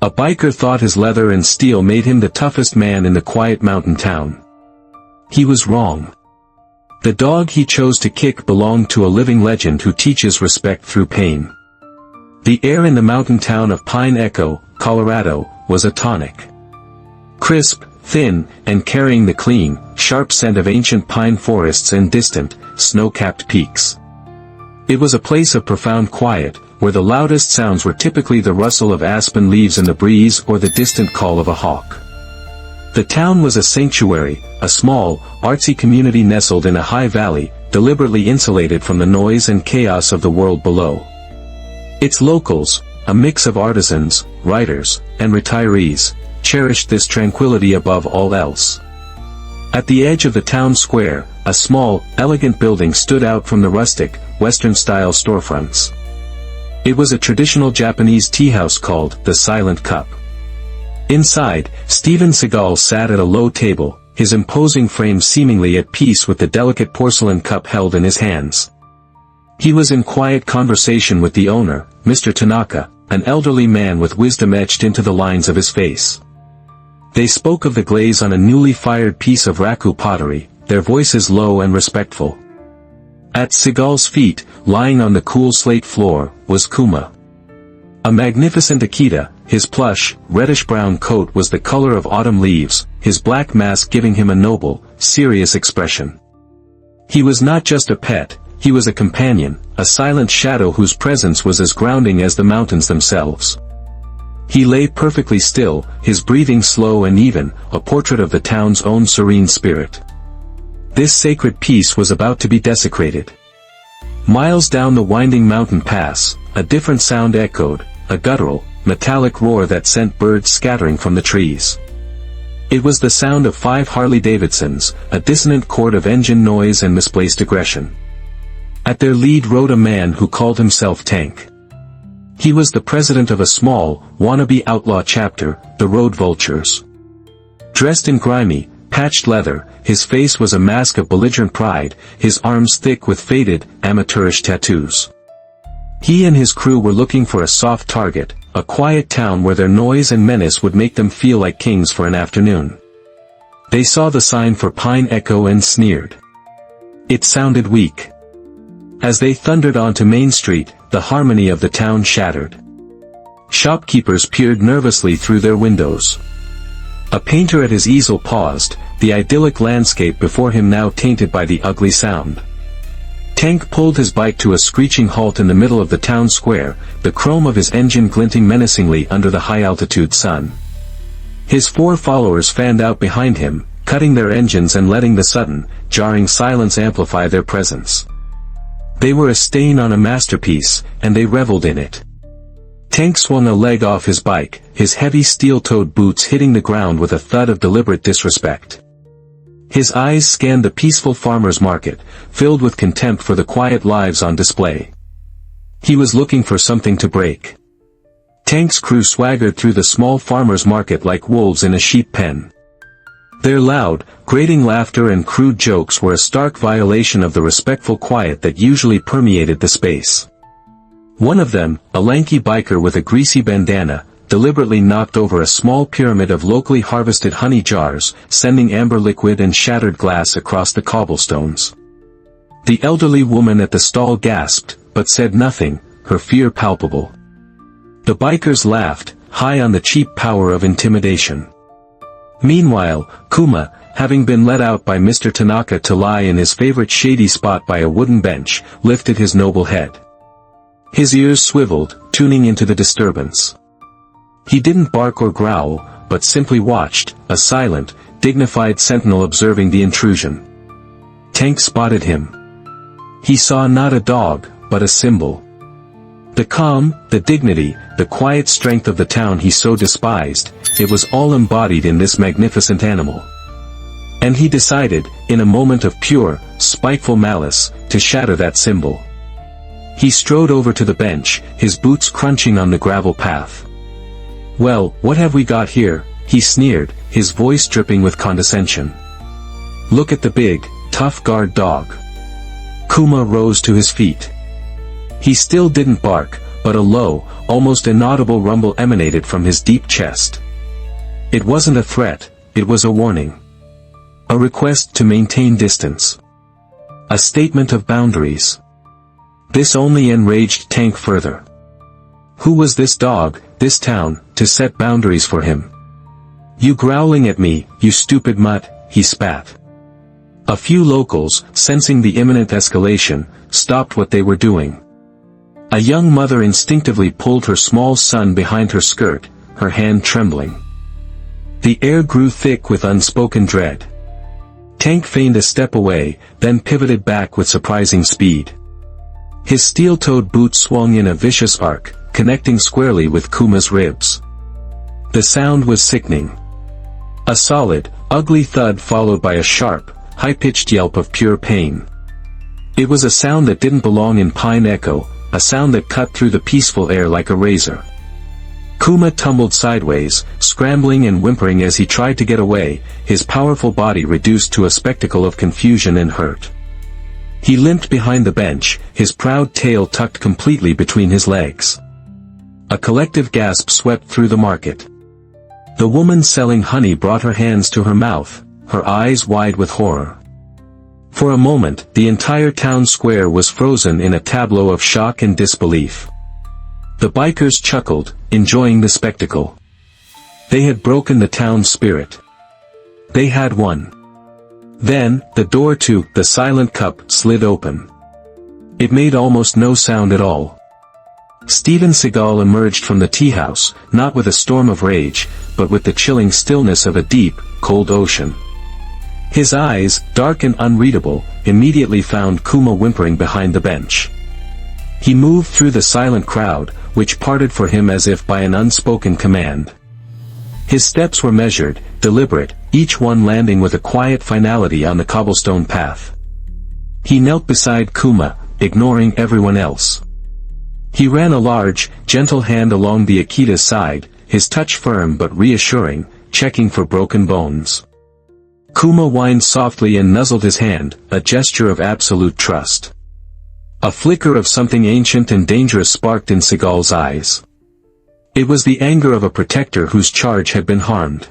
A biker thought his leather and steel made him the toughest man in the quiet mountain town. He was wrong. The dog he chose to kick belonged to a living legend who teaches respect through pain. The air in the mountain town of Pine Echo, Colorado, was a tonic. Crisp, thin, and carrying the clean, sharp scent of ancient pine forests and distant, snow-capped peaks. It was a place of profound quiet, where the loudest sounds were typically the rustle of aspen leaves in the breeze or the distant call of a hawk. The town was a sanctuary, a small, artsy community nestled in a high valley, deliberately insulated from the noise and chaos of the world below. Its locals, a mix of artisans, writers, and retirees, cherished this tranquility above all else. At the edge of the town square, a small, elegant building stood out from the rustic, Western-style storefronts. It was a traditional Japanese teahouse called the Silent Cup. Inside, Steven Seagal sat at a low table, his imposing frame seemingly at peace with the delicate porcelain cup held in his hands. He was in quiet conversation with the owner, Mr. Tanaka, an elderly man with wisdom etched into the lines of his face. They spoke of the glaze on a newly fired piece of raku pottery, their voices low and respectful. At Seagal's feet, lying on the cool slate floor, was Kuma. A magnificent Akita, his plush, reddish-brown coat was the color of autumn leaves, his black mask giving him a noble, serious expression. He was not just a pet, he was a companion, a silent shadow whose presence was as grounding as the mountains themselves. He lay perfectly still, his breathing slow and even, a portrait of the town's own serene spirit. This sacred peace was about to be desecrated. Miles down the winding mountain pass, a different sound echoed, a guttural, metallic roar that sent birds scattering from the trees. It was the sound of 5 Harley-Davidsons, a dissonant chord of engine noise and misplaced aggression. At their lead rode a man who called himself Tank. He was the president of a small, wannabe outlaw chapter, the Road Vultures. Dressed in grimy, patched leather, his face was a mask of belligerent pride, his arms thick with faded, amateurish tattoos. He and his crew were looking for a soft target, a quiet town where their noise and menace would make them feel like kings for an afternoon. They saw the sign for Pine Echo and sneered. It sounded weak. As they thundered onto Main Street, the harmony of the town shattered. Shopkeepers peered nervously through their windows. A painter at his easel paused, the idyllic landscape before him now tainted by the ugly sound. Tank pulled his bike to a screeching halt in the middle of the town square, the chrome of his engine glinting menacingly under the high-altitude sun. His 4 followers fanned out behind him, cutting their engines and letting the sudden, jarring silence amplify their presence. They were a stain on a masterpiece, and they reveled in it. Tank swung a leg off his bike, his heavy steel-toed boots hitting the ground with a thud of deliberate disrespect. His eyes scanned the peaceful farmer's market, filled with contempt for the quiet lives on display. He was looking for something to break. Tank's crew swaggered through the small farmer's market like wolves in a sheep pen. Their loud, grating laughter and crude jokes were a stark violation of the respectful quiet that usually permeated the space. One of them, a lanky biker with a greasy bandana, deliberately knocked over a small pyramid of locally harvested honey jars, sending amber liquid and shattered glass across the cobblestones. The elderly woman at the stall gasped, but said nothing, her fear palpable. The bikers laughed, high on the cheap power of intimidation. Meanwhile, Kuma, having been let out by Mr. Tanaka to lie in his favorite shady spot by a wooden bench, lifted his noble head. His ears swiveled, tuning into the disturbance. He didn't bark or growl, but simply watched, a silent, dignified sentinel observing the intrusion. Tank spotted him. He saw not a dog, but a symbol. The calm, the dignity, the quiet strength of the town he so despised, it was all embodied in this magnificent animal. And he decided, in a moment of pure, spiteful malice, to shatter that symbol. He strode over to the bench, his boots crunching on the gravel path. "Well, what have we got here?" he sneered, his voice dripping with condescension. "Look at the big, tough guard dog." Kuma rose to his feet. He still didn't bark, but a low, almost inaudible rumble emanated from his deep chest. It wasn't a threat, it was a warning. A request to maintain distance. A statement of boundaries. This only enraged Tank further. Who was this dog, this town, to set boundaries for him? You growling at me, you stupid mutt, he spat. A few locals, sensing the imminent escalation, stopped what they were doing. A young mother instinctively pulled her small son behind her skirt, her hand trembling. The air grew thick with unspoken dread. Tank feigned a step away, then pivoted back with surprising speed. His steel-toed boot swung in a vicious arc, connecting squarely with Kuma's ribs. The sound was sickening. A solid, ugly thud followed by a sharp, high-pitched yelp of pure pain. It was a sound that didn't belong in Pine Echo, a sound that cut through the peaceful air like a razor. Kuma tumbled sideways, scrambling and whimpering as he tried to get away, his powerful body reduced to a spectacle of confusion and hurt. He limped behind the bench, his proud tail tucked completely between his legs. A collective gasp swept through the market. The woman selling honey brought her hands to her mouth, her eyes wide with horror. For a moment, the entire town square was frozen in a tableau of shock and disbelief. The bikers chuckled, enjoying the spectacle. They had broken the town's spirit. They had won. Then, the door to the Silent Cup slid open. It made almost no sound at all. Steven Seagal emerged from the tea house, not with a storm of rage, but with the chilling stillness of a deep, cold ocean. His eyes, dark and unreadable, immediately found Kuma whimpering behind the bench. He moved through the silent crowd, which parted for him as if by an unspoken command. His steps were measured, deliberate, each one landing with a quiet finality on the cobblestone path. He knelt beside Kuma, ignoring everyone else. He ran a large, gentle hand along the Aikido's side, his touch firm but reassuring, checking for broken bones. Kuma whined softly and nuzzled his hand, a gesture of absolute trust. A flicker of something ancient and dangerous sparked in Seagal's eyes. It was the anger of a protector whose charge had been harmed.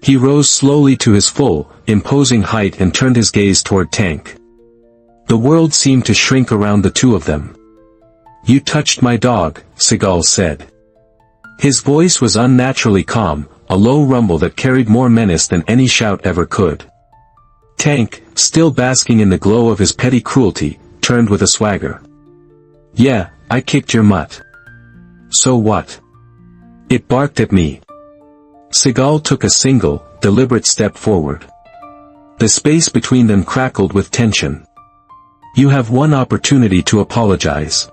He rose slowly to his full, imposing height and turned his gaze toward Tank. The world seemed to shrink around the two of them. "You touched my dog," Seagal said. His voice was unnaturally calm, a low rumble that carried more menace than any shout ever could. Tank, still basking in the glow of his petty cruelty, turned with a swagger. "Yeah, I kicked your mutt. So what? It barked at me." Seagal took a single, deliberate step forward. The space between them crackled with tension. "You have one opportunity to apologize."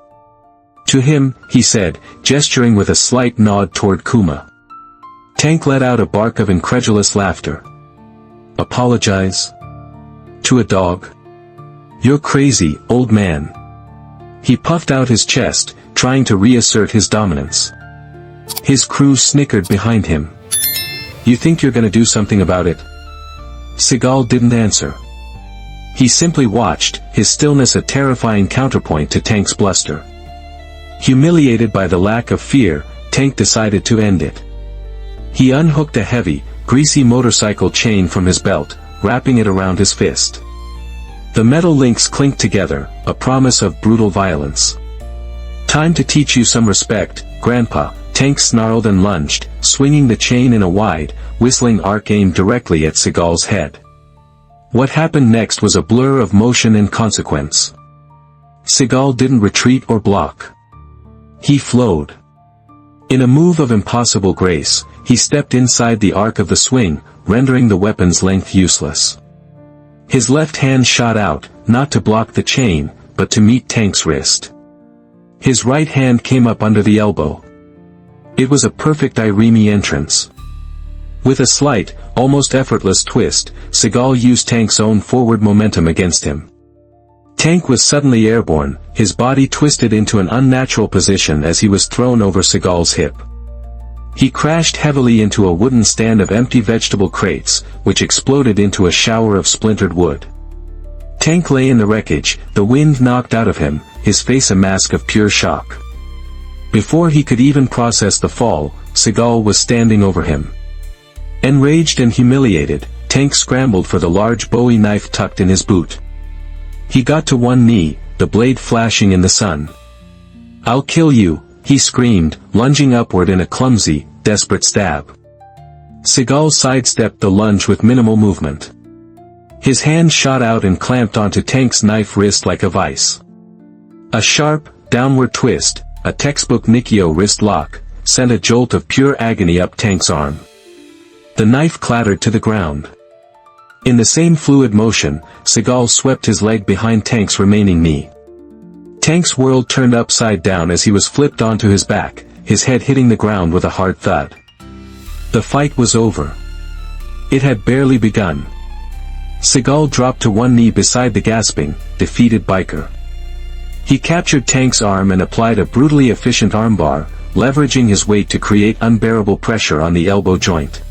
To him, he said, gesturing with a slight nod toward Kuma. Tank let out a bark of incredulous laughter. "Apologize? To a dog? You're crazy, old man." He puffed out his chest, trying to reassert his dominance. His crew snickered behind him. "You think you're gonna do something about it?" Seagal didn't answer. He simply watched, his stillness a terrifying counterpoint to Tank's bluster. Humiliated by the lack of fear, Tank decided to end it. He unhooked a heavy, greasy motorcycle chain from his belt, wrapping it around his fist. The metal links clinked together, a promise of brutal violence. "Time to teach you some respect, Grandpa," Tank snarled and lunged, swinging the chain in a wide, whistling arc aimed directly at Seagal's head. What happened next was a blur of motion and consequence. Seagal didn't retreat or block. He flowed. In a move of impossible grace, he stepped inside the arc of the swing, rendering the weapon's length useless. His left hand shot out, not to block the chain, but to meet Tank's wrist. His right hand came up under the elbow. It was a perfect Irimi entrance. With a slight, almost effortless twist, Seagal used Tank's own forward momentum against him. Tank was suddenly airborne, his body twisted into an unnatural position as he was thrown over Seagal's hip. He crashed heavily into a wooden stand of empty vegetable crates, which exploded into a shower of splintered wood. Tank lay in the wreckage, the wind knocked out of him, his face a mask of pure shock. Before he could even process the fall, Seagal was standing over him. Enraged and humiliated, Tank scrambled for the large Bowie knife tucked in his boot. He got to one knee, the blade flashing in the sun. "I'll kill you," he screamed, lunging upward in a clumsy, desperate stab. Seagal sidestepped the lunge with minimal movement. His hand shot out and clamped onto Tank's knife wrist like a vice. A sharp, downward twist, a textbook Nikio wrist lock, sent a jolt of pure agony up Tank's arm. The knife clattered to the ground. In the same fluid motion, Seagal swept his leg behind Tank's remaining knee. Tank's world turned upside down as he was flipped onto his back, his head hitting the ground with a hard thud. The fight was over. It had barely begun. Seagal dropped to one knee beside the gasping, defeated biker. He captured Tank's arm and applied a brutally efficient armbar, leveraging his weight to create unbearable pressure on the elbow joint.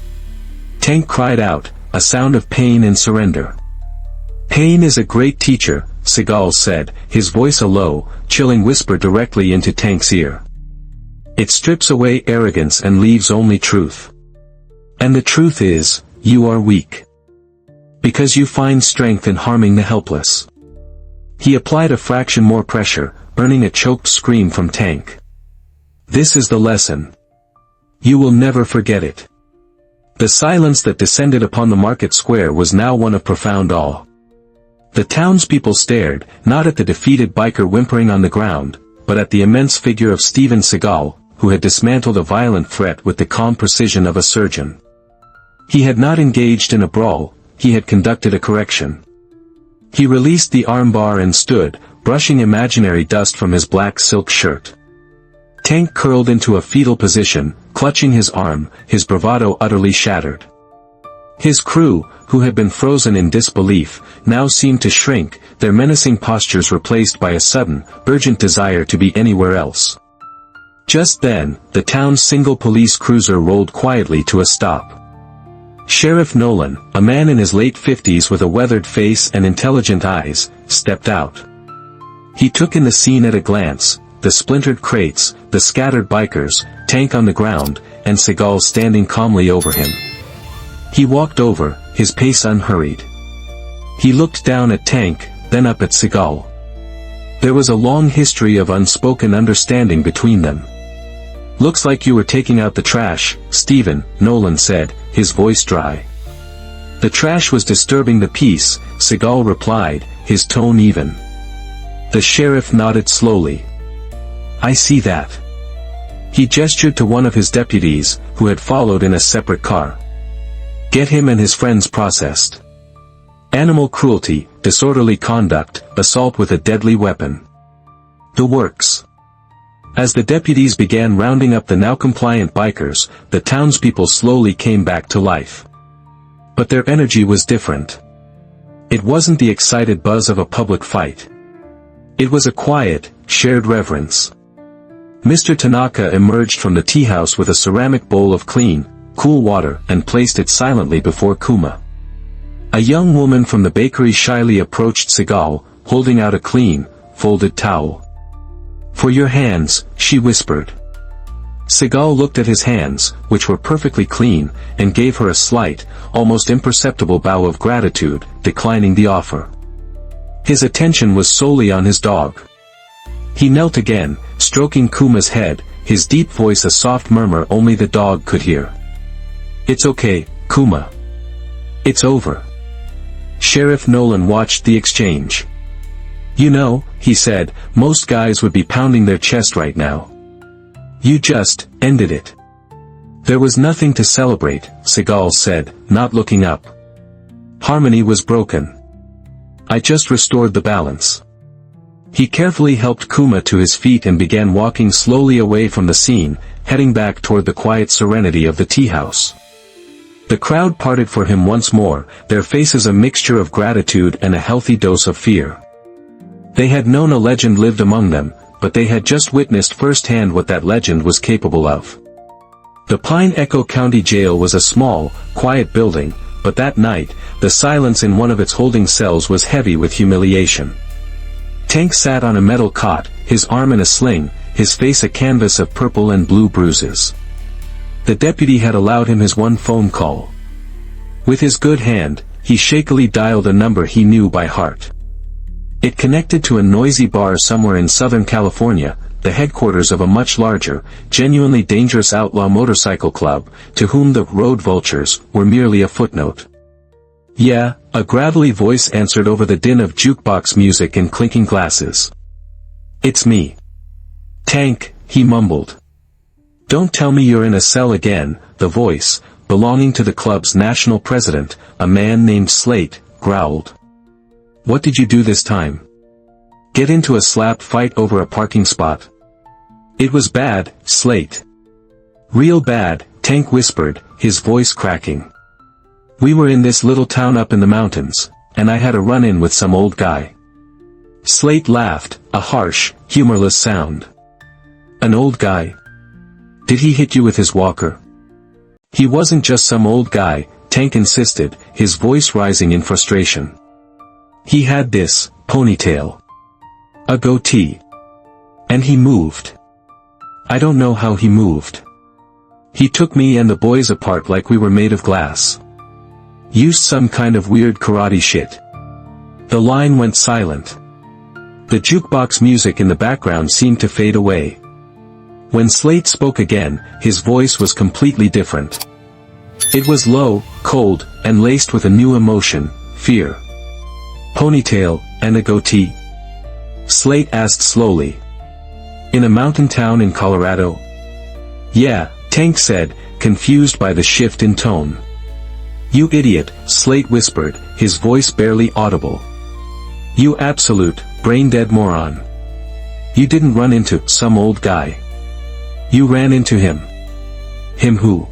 Tank cried out, a sound of pain and surrender. "Pain is a great teacher," Seagal said, his voice a low, chilling whisper directly into Tank's ear. "It strips away arrogance and leaves only truth. And the truth is, you are weak. Because you find strength in harming the helpless." He applied a fraction more pressure, earning a choked scream from Tank. "This is the lesson. You will never forget it." The silence that descended upon the market square was now one of profound awe. The townspeople stared, not at the defeated biker whimpering on the ground, but at the immense figure of Steven Seagal, who had dismantled a violent threat with the calm precision of a surgeon. He had not engaged in a brawl, he had conducted a correction. He released the armbar and stood, brushing imaginary dust from his black silk shirt. Tank curled into a fetal position, clutching his arm, his bravado utterly shattered. His crew, who had been frozen in disbelief, now seemed to shrink, their menacing postures replaced by a sudden, urgent desire to be anywhere else. Just then, the town's single police cruiser rolled quietly to a stop. Sheriff Nolan, a man in his late 50s with a weathered face and intelligent eyes, stepped out. He took in the scene at a glance, the splintered crates, the scattered bikers, Tank on the ground, and Seagal standing calmly over him. He walked over, his pace unhurried. He looked down at Tank, then up at Seagal. There was a long history of unspoken understanding between them. "Looks like you were taking out the trash, Steven," Nolan said, his voice dry. "The trash was disturbing the peace," Seagal replied, his tone even. The sheriff nodded slowly. "I see that." He gestured to one of his deputies, who had followed in a separate car. "Get him and his friends processed. Animal cruelty, disorderly conduct, assault with a deadly weapon. The works." As the deputies began rounding up the now compliant bikers, the townspeople slowly came back to life. But their energy was different. It wasn't the excited buzz of a public fight. It was a quiet, shared reverence. Mr. Tanaka emerged from the tea house with a ceramic bowl of clean, cool water and placed it silently before Kuma. A young woman from the bakery shyly approached Seagal, holding out a clean, folded towel. "For your hands," she whispered. Seagal looked at his hands, which were perfectly clean, and gave her a slight, almost imperceptible bow of gratitude, declining the offer. His attention was solely on his dog. He knelt again, stroking Kuma's head, his deep voice a soft murmur only the dog could hear. "It's okay, Kuma. It's over." Sheriff Nolan watched the exchange. "You know," he said, "most guys would be pounding their chest right now. You just ended it." "There was nothing to celebrate," Seagal said, not looking up. "Harmony was broken. I just restored the balance." He carefully helped Kuma to his feet and began walking slowly away from the scene, heading back toward the quiet serenity of the tea house. The crowd parted for him once more, their faces a mixture of gratitude and a healthy dose of fear. They had known a legend lived among them, but they had just witnessed firsthand what that legend was capable of. The Pine Echo County Jail was a small, quiet building, but that night, the silence in one of its holding cells was heavy with humiliation. Tank sat on a metal cot, his arm in a sling, his face a canvas of purple and blue bruises. The deputy had allowed him his one phone call. With his good hand, he shakily dialed a number he knew by heart. It connected to a noisy bar somewhere in Southern California, the headquarters of a much larger, genuinely dangerous outlaw motorcycle club, to whom the road vultures were merely a footnote. "Yeah," a gravelly voice answered over the din of jukebox music and clinking glasses. "It's me. Tank," he mumbled. "Don't tell me you're in a cell again," the voice, belonging to the club's national president, a man named Slate, growled. "What did you do this time? Get into a slap fight over a parking spot?" "It was bad, Slate." "Real bad," Tank whispered, his voice cracking. "We were in this little town up in the mountains, and I had a run-in with some old guy." Slate laughed, a harsh, humorless sound. "An old guy? Did he hit you with his walker?" "He wasn't just some old guy," Tank insisted, his voice rising in frustration. "He had this ponytail. A goatee. And he moved. I don't know how he moved. He took me and the boys apart like we were made of glass. Used some kind of weird karate shit." The line went silent. The jukebox music in the background seemed to fade away. When Slate spoke again, his voice was completely different. It was low, cold, and laced with a new emotion, fear. "Ponytail, and a goatee?" Slate asked slowly. "In a mountain town in Colorado?" "Yeah," Tank said, confused by the shift in tone. "You idiot," Slate whispered, his voice barely audible. "You absolute, brain-dead moron. You didn't run into some old guy. You ran into him." "Him who?"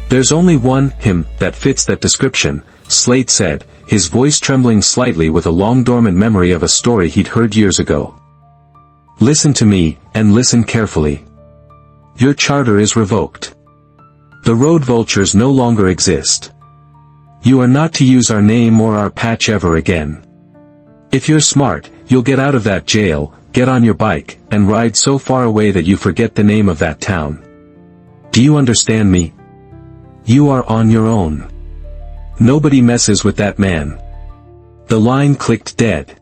"There's only one him that fits that description," Slate said, his voice trembling slightly with a long-dormant memory of a story he'd heard years ago. "Listen to me, and listen carefully. Your charter is revoked. The road vultures no longer exist. You are not to use our name or our patch ever again. If you're smart, you'll get out of that jail, get on your bike, and ride so far away that you forget the name of that town. Do you understand me? You are on your own. Nobody messes with that man." The line clicked dead.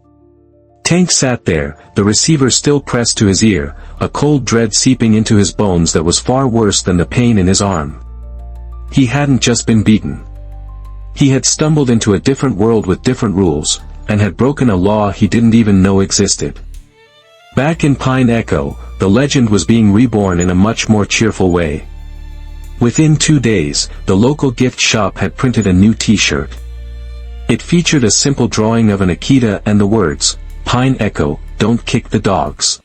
Tank sat there, the receiver still pressed to his ear, a cold dread seeping into his bones that was far worse than the pain in his arm. He hadn't just been beaten. He had stumbled into a different world with different rules, and had broken a law he didn't even know existed. Back in Pine Echo, the legend was being reborn in a much more cheerful way. Within 2 days, the local gift shop had printed a new t-shirt. It featured a simple drawing of an Aikido and the words, "Pine Echo, don't kick the dogs."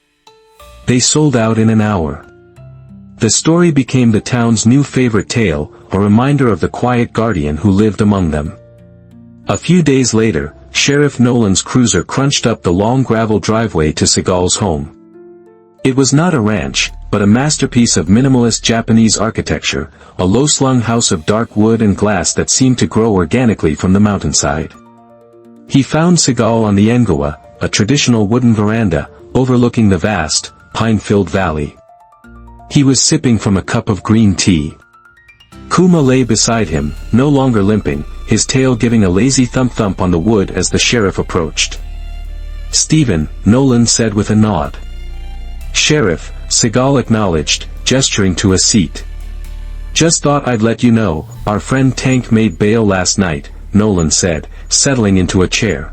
They sold out in an hour. The story became the town's new favorite tale, a reminder of the quiet guardian who lived among them. A few days later, Sheriff Nolan's cruiser crunched up the long gravel driveway to Seagal's home. It was not a ranch, but a masterpiece of minimalist Japanese architecture, a low-slung house of dark wood and glass that seemed to grow organically from the mountainside. He found Seagal on the engawa, a traditional wooden veranda, overlooking the vast, pine-filled valley. He was sipping from a cup of green tea. Kuma lay beside him, no longer limping, his tail giving a lazy thump-thump on the wood as the sheriff approached. "Steven," Nolan said with a nod. "Sheriff," Seagal acknowledged, gesturing to a seat. "Just thought I'd let you know, our friend Tank made bail last night," Nolan said, settling into a chair.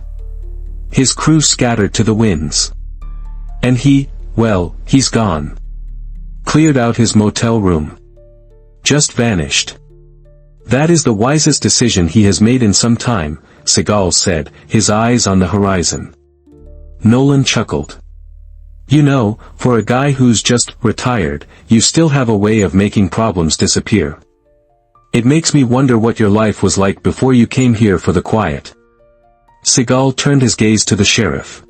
"His crew scattered to the winds. And he's gone. Cleared out his motel room. Just vanished. That is the wisest decision he has made in some time," Seagal said, his eyes on the horizon. Nolan chuckled. "You know, for a guy who's just retired, you still have a way of making problems disappear. It makes me wonder what your life was like before you came here for the quiet." Seagal turned his gaze to the sheriff.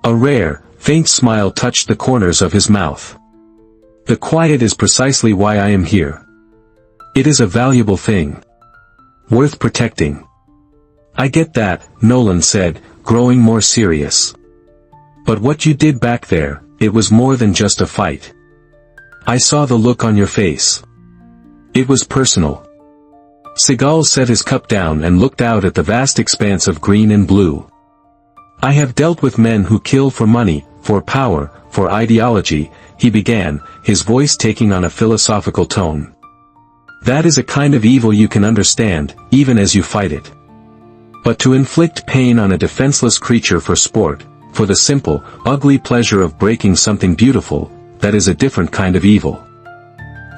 A rare, faint smile touched the corners of his mouth. "The quiet is precisely why I am here. It is a valuable thing. Worth protecting." "I get that," Nolan said, growing more serious. "But what you did back there, it was more than just a fight. I saw the look on your face. It was personal. Seagal set his cup down and looked out at the vast expanse of green and blue. I have dealt with men who kill for money, for power, for ideology, he began, his voice taking on a philosophical tone. That is a kind of evil you can understand, even as you fight it. But to inflict pain on a defenseless creature for sport, for the simple, ugly pleasure of breaking something beautiful, that is a different kind of evil.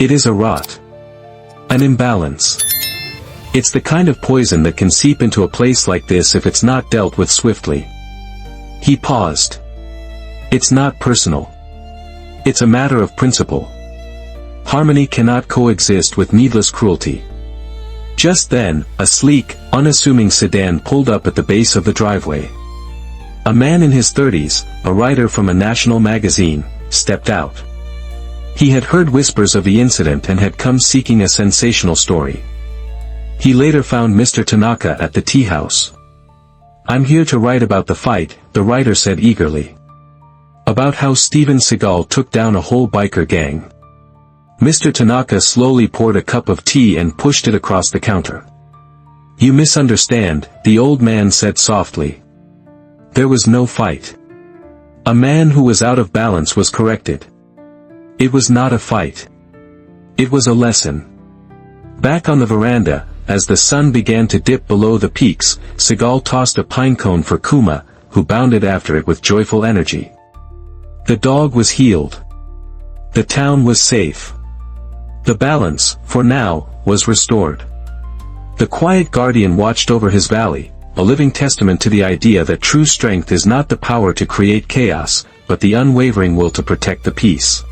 It is a rot. An imbalance. It's the kind of poison that can seep into a place like this if it's not dealt with swiftly. He paused. It's not personal. It's a matter of principle. Harmony cannot coexist with needless cruelty. Just then, a sleek, unassuming sedan pulled up at the base of the driveway. A man in his 30s, a writer from a national magazine, stepped out. He had heard whispers of the incident and had come seeking a sensational story. He later found Mr. Tanaka at the tea house. I'm here to write about the fight, the writer said eagerly. About how Steven Seagal took down a whole biker gang. Mr. Tanaka slowly poured a cup of tea and pushed it across the counter. You misunderstand, the old man said softly. There was no fight. A man who was out of balance was corrected. It was not a fight. It was a lesson. Back on the veranda, as the sun began to dip below the peaks, Seagal tossed a pine cone for Kuma, who bounded after it with joyful energy. The dog was healed. The town was safe. The balance, for now, was restored. The quiet guardian watched over his valley, a living testament to the idea that true strength is not the power to create chaos, but the unwavering will to protect the peace.